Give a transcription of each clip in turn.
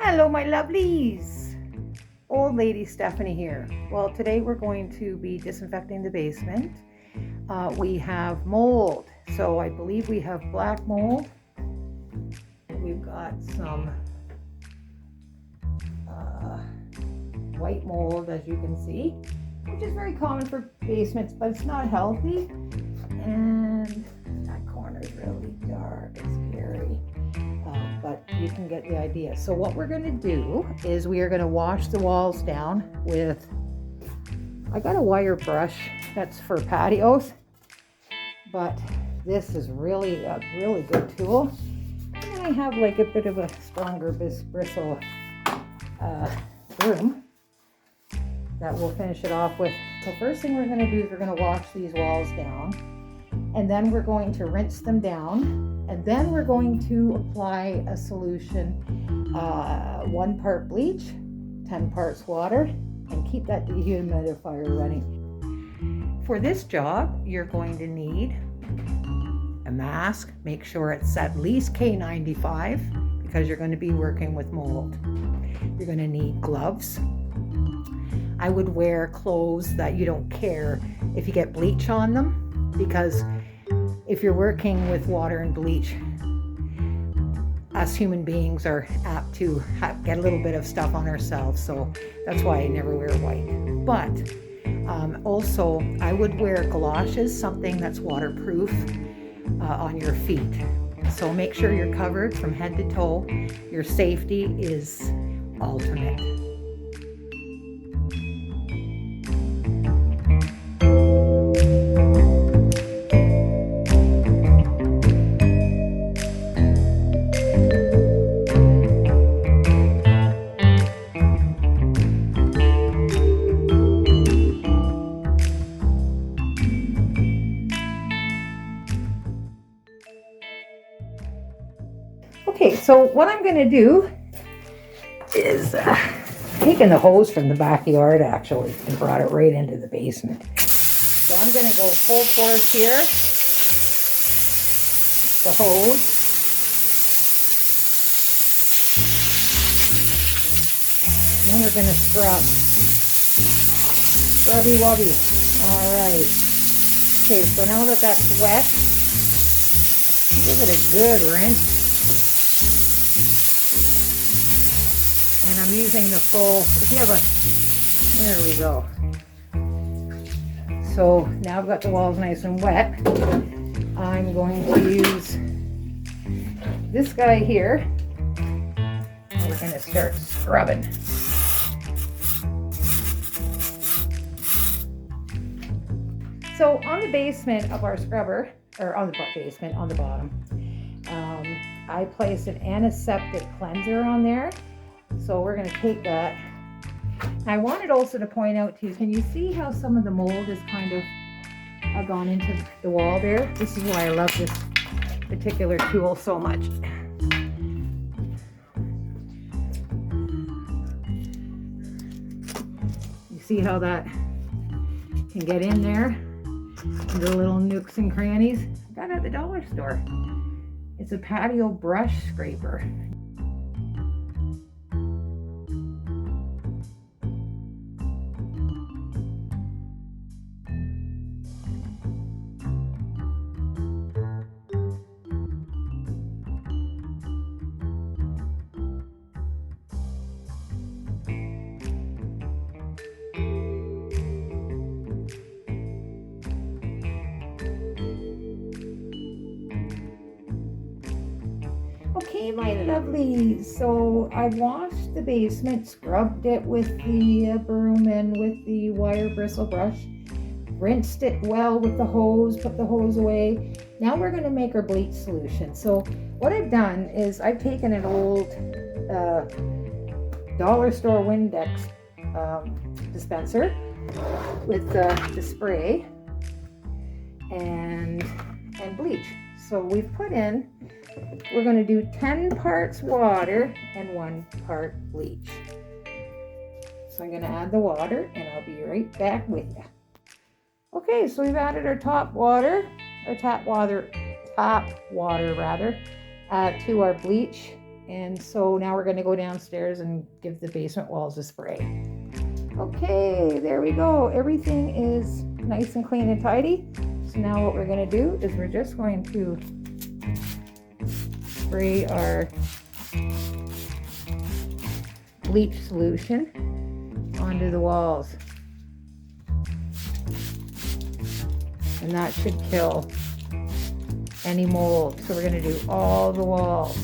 Hello, my lovelies. Old lady Stefanie here. Well, today we're going to be disinfecting the basement. We have mold. So I believe we have black mold. We've got some white mold, as you can see, which is very common for basements, but it's not healthy. And that corner is really dark and scary. But you can get the idea. So what we're going to do is we are going to wash the walls down with, I got a wire brush that's for patios, but this is really a really good tool. And I have like a bit of a stronger bristle broom that we'll finish it off with. So first thing we're going to do is we're going to wash these walls down, and then we're going to rinse them down. And then we're going to apply a solution, 1 part bleach, 10 parts water, and keep that dehumidifier running. For this job, you're going to need a mask. Make sure it's at least K95 because you're going to be working with mold. You're going to need gloves. I would wear clothes that you don't care if you get bleach on them, because if you're working with water and bleach, us human beings are apt to get a little bit of stuff on ourselves, so that's why I never wear white. But also, I would wear galoshes, something that's waterproof on your feet. So make sure you're covered from head to toe. Your safety is ultimate. Okay, so what I'm going to do is taking the hose from the backyard actually and brought it right into the basement. So I'm going to go full force here, the hose. Then we're going to scrub. Scrubby wubby. All right. Okay, so now that that's wet, give it a good rinse. And I'm using the full, if you have there we go. So now I've got the walls nice and wet. I'm going to use this guy here. And we're going to start scrubbing. So on the basement of our scrubber, or on the basement, on the bottom, I placed an antiseptic cleanser on there. So we're going to take that. I wanted also to point out to you, can you see how some of the mold is kind of gone into the wall there? This is why I love this particular tool so much. You see how that can get in there? The little nooks and crannies. I got it at the dollar store. It's a patio brush scraper. Okay, my lovelies, so I washed the basement, scrubbed it with the broom and with the wire bristle brush, rinsed it well with the hose, put the hose away. Now we're going to make our bleach solution. So what I've done is I've taken an old dollar store Windex dispenser with the spray and bleach. So we've put in, we're going to do 10 parts water and 1 part bleach. So I'm going to add the water and I'll be right back with you. Okay, so we've added our tap water to our bleach. And so now we're going to go downstairs and give the basement walls a spray. Okay, there we go. Everything is nice and clean and tidy. So now what we're going to do is we're just going to spray our bleach solution onto the walls. And that should kill any mold. So we're going to do all the walls.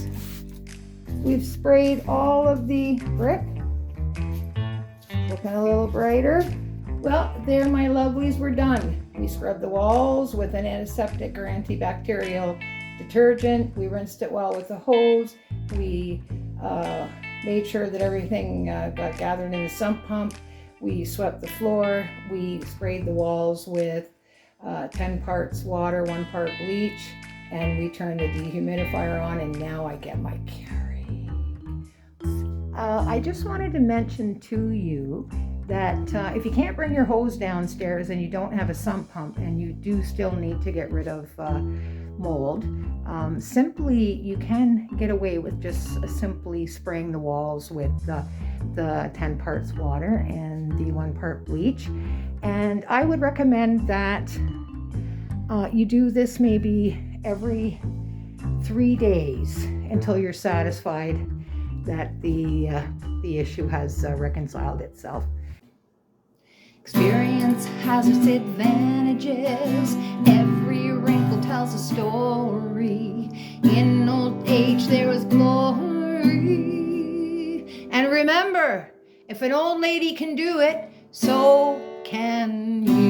We've sprayed all of the brick. Looking a little brighter. Well, there, my lovelies, we're done. We scrubbed the walls with an antiseptic or antibacterial detergent. We rinsed it well with a hose. We made sure that everything got gathered in the sump pump. We swept the floor. We sprayed the walls with 10 parts water, 1 part bleach, and we turned the dehumidifier on, and now I get my Keurig. I just wanted to mention to you that if you can't bring your hose downstairs and you don't have a sump pump and you do still need to get rid of mold, simply you can get away with just simply spraying the walls with the 10 parts water and the 1 part bleach. And I would recommend that you do this maybe every 3 days until you're satisfied that the issue has reconciled itself. Experience has its advantages. Every wrinkle tells a story. In old age there was glory. And remember, if an old lady can do it, so can you.